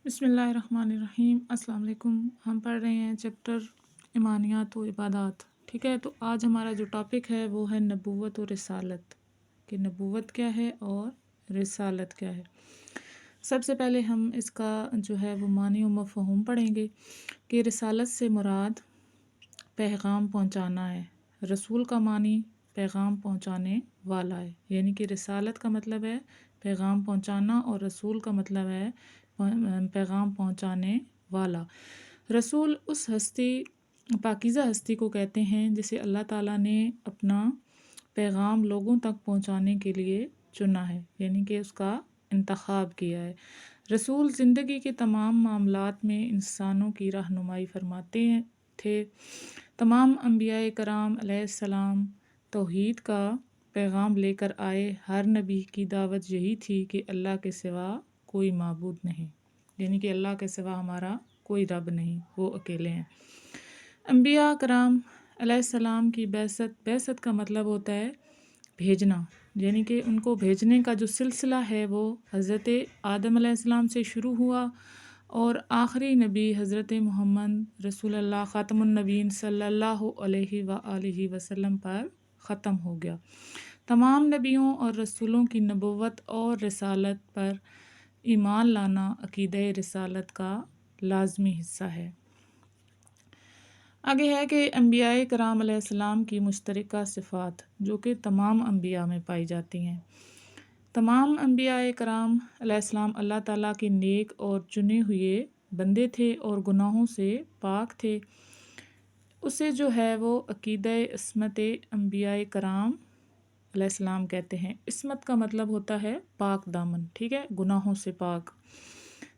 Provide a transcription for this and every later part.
بسم اللہ الرحمن الرحیم۔ السلام علیکم۔ ہم پڑھ رہے ہیں چیپٹر ایمانیات و عبادات، ٹھیک ہے۔ تو آج ہمارا جو ٹاپک ہے وہ ہے نبوت و رسالت، کہ نبوت کیا ہے اور رسالت کیا ہے۔ سب سے پہلے ہم اس کا جو ہے وہ معنی و مفہوم پڑھیں گے کہ رسالت سے مراد پیغام پہنچانا ہے۔ رسول کا معنی پیغام پہنچانے والا ہے، یعنی کہ رسالت کا مطلب ہے پیغام پہنچانا اور رسول کا مطلب ہے پیغام پہنچانے والا۔ رسول اس پاکیزہ ہستی کو کہتے ہیں جسے اللہ تعالیٰ نے اپنا پیغام لوگوں تک پہنچانے کے لیے چنا ہے، یعنی کہ اس کا انتخاب کیا ہے۔ رسول زندگی کے تمام معاملات میں انسانوں کی رہنمائی فرماتے تھے۔ تمام انبیاء کرام علیہ السلام توحید کا پیغام لے کر آئے۔ ہر نبی کی دعوت یہی تھی کہ اللہ کے سوا کوئی معبود نہیں، یعنی کہ اللہ کے سوا ہمارا کوئی رب نہیں، وہ اکیلے ہیں۔ انبیاء کرام علیہ السلام کی بعثت کا مطلب ہوتا ہے بھیجنا، یعنی کہ ان کو بھیجنے کا جو سلسلہ ہے وہ حضرت آدم علیہ السلام سے شروع ہوا اور آخری نبی حضرت محمد رسول اللہ خاتم النبیین صلی اللہ علیہ وآلہ وسلم پر ختم ہو گیا۔ تمام نبیوں اور رسولوں کی نبوت اور رسالت پر ایمان لانا عقیدہ رسالت کا لازمی حصہ ہے۔ آگے ہے کہ انبیاء کرام علیہ السلام کی مشترکہ صفات جو کہ تمام انبیاء میں پائی جاتی ہیں۔ تمام انبیاء کرام علیہ السلام اللہ تعالیٰ کے نیک اور چنے ہوئے بندے تھے اور گناہوں سے پاک تھے۔ اسے جو ہے وہ عقیدہ عصمت انبیاء کرام علیہ السلام کہتے ہیں۔ عصمت کا مطلب ہوتا ہے پاک دامن، ٹھیک ہے، گناہوں سے پاک۔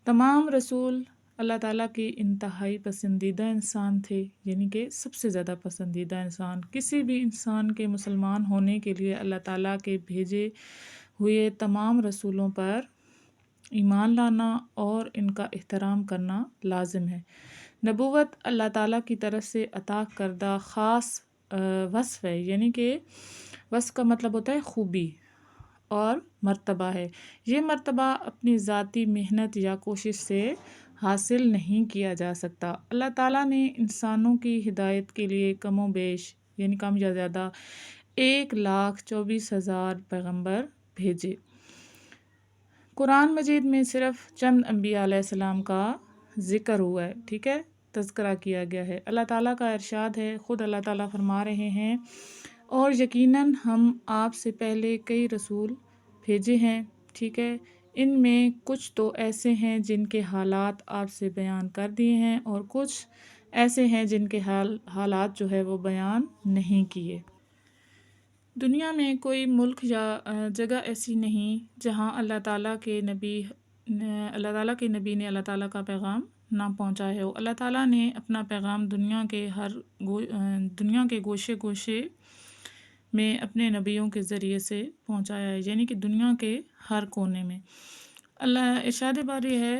تمام رسول اللہ تعالیٰ کے انتہائی پسندیدہ انسان تھے، یعنی کہ سب سے زیادہ پسندیدہ انسان۔ کسی بھی انسان کے مسلمان ہونے کے لیے اللہ تعالیٰ کے بھیجے ہوئے تمام رسولوں پر ایمان لانا اور ان کا احترام کرنا لازم ہے۔ نبوت اللہ تعالیٰ کی طرف سے عطا کردہ خاص وصف ہے، یعنی کہ وصف کا مطلب ہوتا ہے خوبی اور مرتبہ ہے۔ یہ مرتبہ اپنی ذاتی محنت یا کوشش سے حاصل نہیں کیا جا سکتا۔ اللہ تعالیٰ نے انسانوں کی ہدایت کے لیے کم و بیش، یعنی کم یا زیادہ 1,24,000 پیغمبر بھیجے۔ قرآن مجید میں صرف چند انبیاء علیہ السلام کا ذکر ہوا ہے، ٹھیک ہے، تذکرہ کیا گیا ہے۔ اللہ تعالیٰ کا ارشاد ہے، خود اللہ تعالیٰ فرما رہے ہیں، اور یقیناً ہم آپ سے پہلے کئی رسول بھیجے ہیں، ٹھیک ہے، ان میں کچھ تو ایسے ہیں جن کے حالات آپ سے بیان کر دیے ہیں اور کچھ ایسے ہیں جن کے حالات جو ہے وہ بیان نہیں کیے۔ دنیا میں کوئی ملک یا جگہ ایسی نہیں جہاں اللہ تعالیٰ کے نبی نے اللہ تعالیٰ کا پیغام نہ پہنچایا ہو۔ اللہ تعالیٰ نے اپنا پیغام دنیا کے گوشے گوشے میں اپنے نبیوں کے ذریعے سے پہنچایا ہے، یعنی کہ دنیا کے ہر کونے میں۔ اللہ ارشاد باری ہے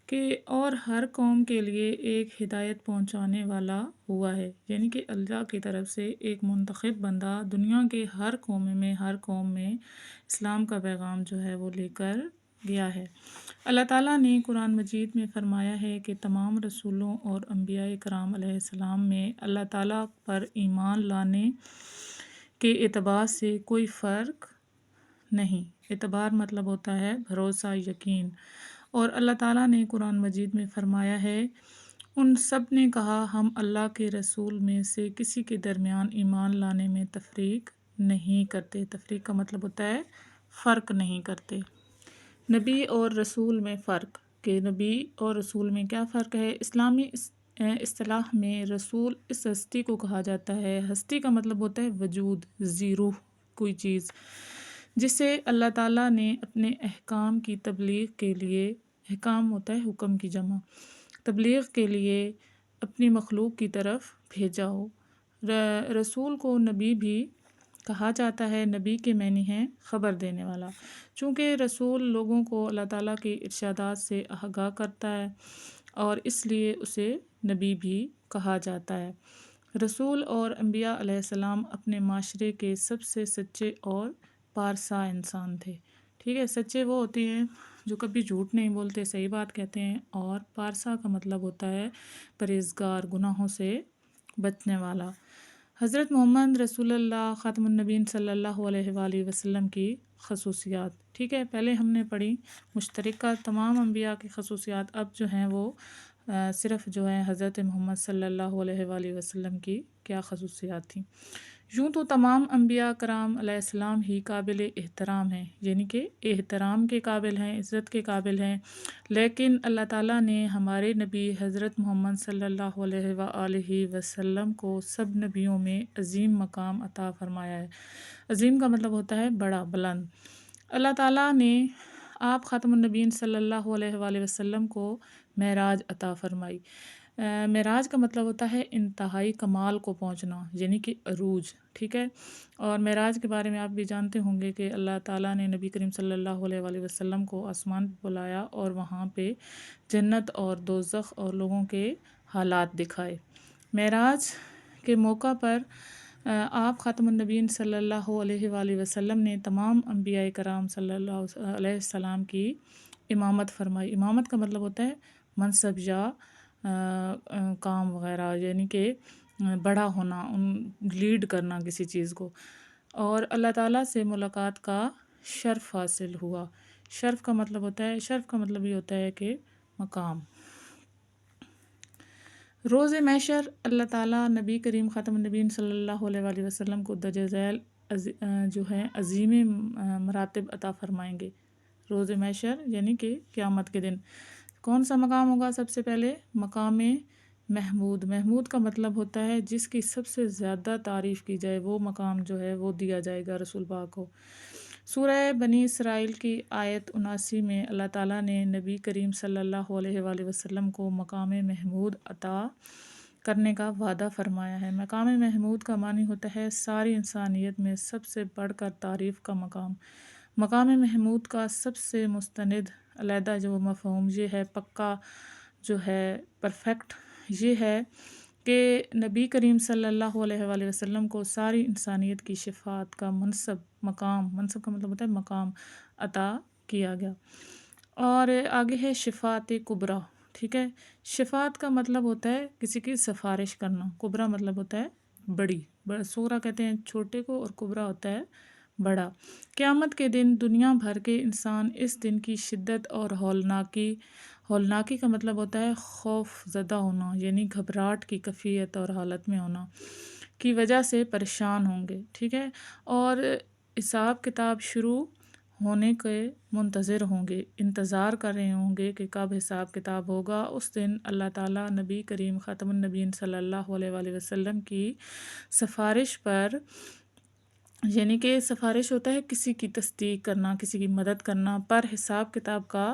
کہ اور ہر قوم کے لیے ایک ہدایت پہنچانے والا ہوا ہے، یعنی کہ اللہ کی طرف سے ایک منتخب بندہ دنیا کے ہر قوم میں اسلام کا پیغام جو ہے وہ لے کر گیا ہے۔ اللہ تعالیٰ نے قرآن مجید میں فرمایا ہے کہ تمام رسولوں اور انبیاء کرام علیہ السلام میں اللہ تعالیٰ پر ایمان لانے کے اعتبار سے کوئی فرق نہیں۔ اعتبار مطلب ہوتا ہے بھروسہ، یقین۔ اور اللہ تعالیٰ نے قرآن مجید میں فرمایا ہے، ان سب نے کہا ہم اللہ کے رسول میں سے کسی کے درمیان ایمان لانے میں تفریق نہیں کرتے۔ تفریق کا مطلب ہوتا ہے فرق نہیں کرتے۔ نبی اور رسول میں فرق، کہ نبی اور رسول میں کیا فرق ہے؟ اسلامی اصطلاح میں رسول اس ہستی کو کہا جاتا ہے، ہستی کا مطلب ہوتا ہے وجود، روح، کوئی چیز، جسے اللہ تعالیٰ نے اپنے احکام کی تبلیغ کے لیے، احکام ہوتا ہے حکم کی جمع، تبلیغ کے لیے اپنی مخلوق کی طرف بھیجا ہو۔ رسول کو نبی بھی کہا جاتا ہے۔ نبی کے معنی ہیں خبر دینے والا، چونکہ رسول لوگوں کو اللہ تعالیٰ کی ارشادات سے آگاہ کرتا ہے اور اس لیے اسے نبی بھی کہا جاتا ہے۔ رسول اور انبیاء علیہ السلام اپنے معاشرے کے سب سے سچے اور پارسا انسان تھے، ٹھیک ہے۔ سچے وہ ہوتے ہیں جو کبھی جھوٹ نہیں بولتے، صحیح بات کہتے ہیں، اور پارسا کا مطلب ہوتا ہے پرہیزگار، گناہوں سے بچنے والا۔ حضرت محمد رسول اللہ خاتم النبیین صلی اللہ علیہ وآلہ وسلم کی خصوصیات، ٹھیک ہے، پہلے ہم نے پڑھی مشترکہ تمام انبیاء کی خصوصیات، اب جو ہیں وہ صرف جو ہے حضرت محمد صلی اللہ علیہ وآلہ وسلم کی کیا خصوصیات تھیں۔ یوں تو تمام انبیاء کرام علیہ السلام ہی قابل احترام ہیں، یعنی کہ احترام کے قابل ہیں، عزت کے قابل ہیں، لیکن اللہ تعالیٰ نے ہمارے نبی حضرت محمد صلی اللہ علیہ وآلہ وسلم کو سب نبیوں میں عظیم مقام عطا فرمایا ہے۔ عظیم کا مطلب ہوتا ہے بڑا، بلند۔ اللہ تعالیٰ نے آپ خاتم النبیین صلی اللہ علیہ وآلہ وسلم کو معراج عطا فرمائی۔ معراج کا مطلب ہوتا ہے انتہائی کمال کو پہنچنا، یعنی کہ عروج، ٹھیک ہے۔ اور معراج کے بارے میں آپ بھی جانتے ہوں گے کہ اللہ تعالیٰ نے نبی کریم صلی اللہ علیہ وآلہ وسلم کو آسمان پہ بلایا اور وہاں پہ جنت اور دوزخ اور لوگوں کے حالات دکھائے۔ معراج کے موقع پر آپ خاتم النبیین صلی اللہ علیہ وآلہ وسلم نے تمام انبیاء کرام صلی اللہ علیہ وسلم کی امامت فرمائی۔ امامت کا مطلب ہوتا ہے منصب یا کام وغیرہ، یعنی کہ بڑا ہونا، لیڈ کرنا کسی چیز کو، اور اللہ تعالیٰ سے ملاقات کا شرف حاصل ہوا۔ شرف کا مطلب ہوتا ہے، شرف کا مطلب یہ ہوتا ہے کہ مقام۔ روز محشر اللہ تعالیٰ نبی کریم خاتم النبیین صلی اللہ علیہ وآلہ وسلم کو درجہ ذیل جو ہے عظیم مراتب عطا فرمائیں گے۔ روز محشر یعنی کہ قیامت کے دن کون سا مقام ہوگا؟ سب سے پہلے مقام محمود۔ محمود کا مطلب ہوتا ہے جس کی سب سے زیادہ تعریف کی جائے، وہ مقام جو ہے وہ دیا جائے گا رسول پاک کو۔ سورہ بنی اسرائیل کی آیت 79 میں اللہ تعالیٰ نے نبی کریم صلی اللہ علیہ وآلہ وسلم کو مقام محمود عطا کرنے کا وعدہ فرمایا ہے۔ مقام محمود کا معنی ہوتا ہے ساری انسانیت میں سب سے بڑھ کر تعریف کا مقام۔ مقام محمود کا سب سے مستند علیحدہ جو مفہوم یہ ہے، پکا جو ہے، پرفیکٹ یہ ہے کہ نبی کریم صلی اللہ علیہ وآلہ وسلم کو ساری انسانیت کی شفاعت کا منصب، مقام، منصب کا مطلب ہوتا ہے مقام، عطا کیا گیا۔ اور آگے ہے شفاعت کبریٰ، ٹھیک ہے۔ شفاعت کا مطلب ہوتا ہے کسی کی سفارش کرنا، کبریٰ مطلب ہوتا ہے بڑی، صغریٰ کہتے ہیں چھوٹے کو اور کبریٰ ہوتا ہے بڑا۔ قیامت کے دن دنیا بھر کے انسان اس دن کی شدت اور ہولناکی کا مطلب ہوتا ہے خوف زدہ ہونا، یعنی گھبراہٹ کی کیفیت اور حالت میں ہونا کی وجہ سے پریشان ہوں گے، ٹھیک ہے، اور حساب کتاب شروع ہونے کے منتظر ہوں گے، انتظار کر رہے ہوں گے کہ کب حساب کتاب ہوگا۔ اس دن اللہ تعالیٰ نبی کریم خاتم النبیین صلی اللہ علیہ وآلہ وسلم کی سفارش پر، یعنی کہ سفارش ہوتا ہے کسی کی تصدیق کرنا، کسی کی مدد کرنا، پر حساب کتاب کا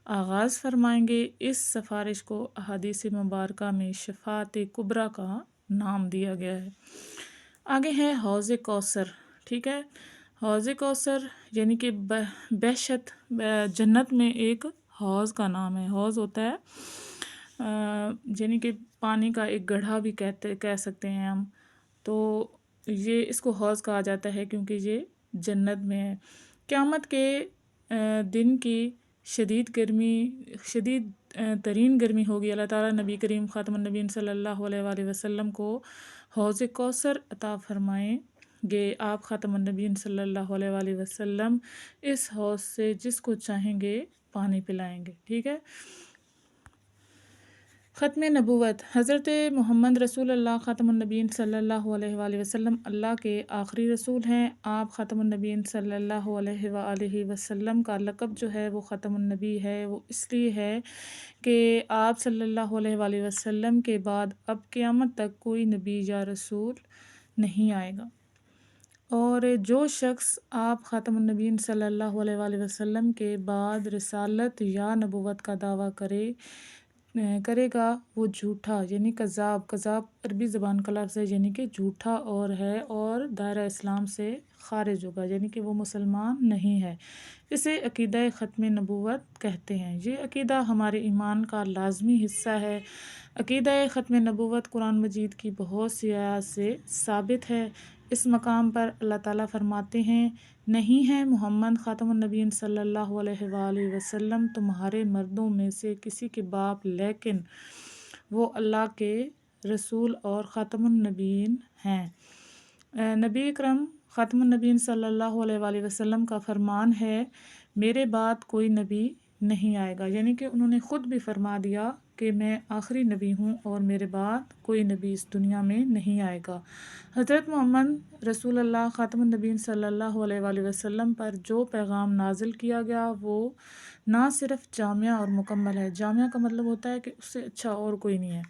آغاز فرمائیں گے۔ اس سفارش کو احادیث مبارکہ میں شفاعت کبریٰ کا نام دیا گیا ہے۔ آگے ہے حوض کوثر، ٹھیک ہے۔ حوض کوثر یعنی کہ بہشت، جنت میں ایک حوض کا نام ہے۔ حوض ہوتا ہے یعنی کہ پانی کا ایک گڑھا بھی کہہ سکتے ہیں ہم، تو یہ اس کو حوض کہا جاتا ہے کیونکہ یہ جنت میں ہے۔ قیامت کے دن کی شدید ترین گرمی ہوگی۔ اللہ تعالیٰ نبی کریم خاتم النبیین صلی اللہ علیہ وآلہ وسلم کو حوض کوثر عطا فرمائیں گے۔ آپ خاتم النبیین صلی اللہ علیہ وآلہ وسلم اس حوض سے جس کو چاہیں گے پانی پلائیں گے، ٹھیک ہے۔ ختم نبوت، حضرت محمد رسول اللہ خاتم النبیین صلی اللہ علیہ وآلہ وسلم اللہ کے آخری رسول ہیں۔ آپ خاتم النبیین صلی اللہ علیہ وآلہ وسلم کا لقب جو ہے وہ ختم النبی ہے۔ وہ اس لیے ہے کہ آپ صلی اللہ علیہ وآلہ وسلم کے بعد اب قیامت تک کوئی نبی یا رسول نہیں آئے گا، اور جو شخص آپ خاتم النبیین صلی اللہ علیہ وآلہ وسلم کے بعد رسالت یا نبوت کا دعویٰ کرے گا وہ جھوٹا، یعنی کذاب عربی زبان کا لفظ ہے، یعنی کہ جھوٹا اور ہے، اور دائرہ اسلام سے خارج ہوگا، یعنی کہ وہ مسلمان نہیں ہے۔ اسے عقیدہ ختم نبوت کہتے ہیں۔ یہ عقیدہ ہمارے ایمان کا لازمی حصہ ہے۔ عقیدہ ختم نبوت قرآن مجید کی بہت سی آیات سے ثابت ہے۔ اس مقام پر اللہ تعالیٰ فرماتے ہیں نہیں ہے محمد خاتم النبیین صلی اللہ علیہ وآلہ وسلم تمہارے مردوں میں سے کسی کے باپ، لیکن وہ اللہ کے رسول اور خاتم النبیین ہیں۔ نبی اکرم خاتم النبیین صلی اللہ علیہ وآلہ وسلم کا فرمان ہے میرے بعد کوئی نبی نہیں آئے گا، یعنی کہ انہوں نے خود بھی فرما دیا کہ میں آخری نبی ہوں اور میرے بعد کوئی نبی اس دنیا میں نہیں آئے گا۔ حضرت محمد رسول اللہ خاتم النبیین صلی اللہ علیہ وآلہ وسلم پر جو پیغام نازل کیا گیا وہ نہ صرف جامع اور مکمل ہے، جامع کا مطلب ہوتا ہے کہ اس سے اچھا اور کوئی نہیں ہے،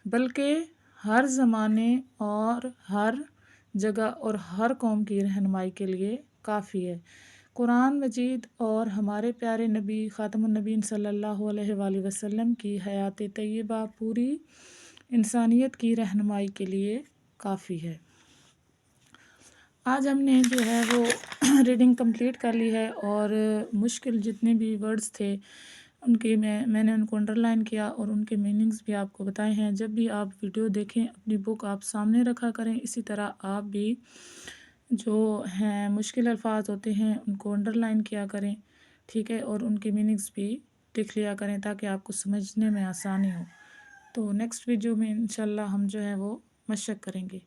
بلکہ ہر زمانے اور ہر جگہ اور ہر قوم کی رہنمائی کے لیے کافی ہے۔ قرآن مجید اور ہمارے پیارے نبی خاتم النبیین صلی اللہ علیہ وآلہ وسلم کی حیات طیبہ پوری انسانیت کی رہنمائی کے لیے کافی ہے۔ آج ہم نے جو ہے وہ ریڈنگ کمپلیٹ کر لی ہے، اور مشکل جتنے بھی ورڈز تھے ان کے میں نے ان کو انڈر لائن کیا اور ان کے میننگز بھی آپ کو بتائے ہیں۔ جب بھی آپ ویڈیو دیکھیں اپنی بک آپ سامنے رکھا کریں، اسی طرح آپ بھی جو ہیں مشکل الفاظ ہوتے ہیں ان کو انڈر لائن کیا کریں، ٹھیک ہے، اور ان کے میننگز بھی لکھ لیا کریں تاکہ آپ کو سمجھنے میں آسانی ہو۔ تو نیکسٹ ویڈیو میں انشاءاللہ ہم جو ہے وہ مشق کریں گے۔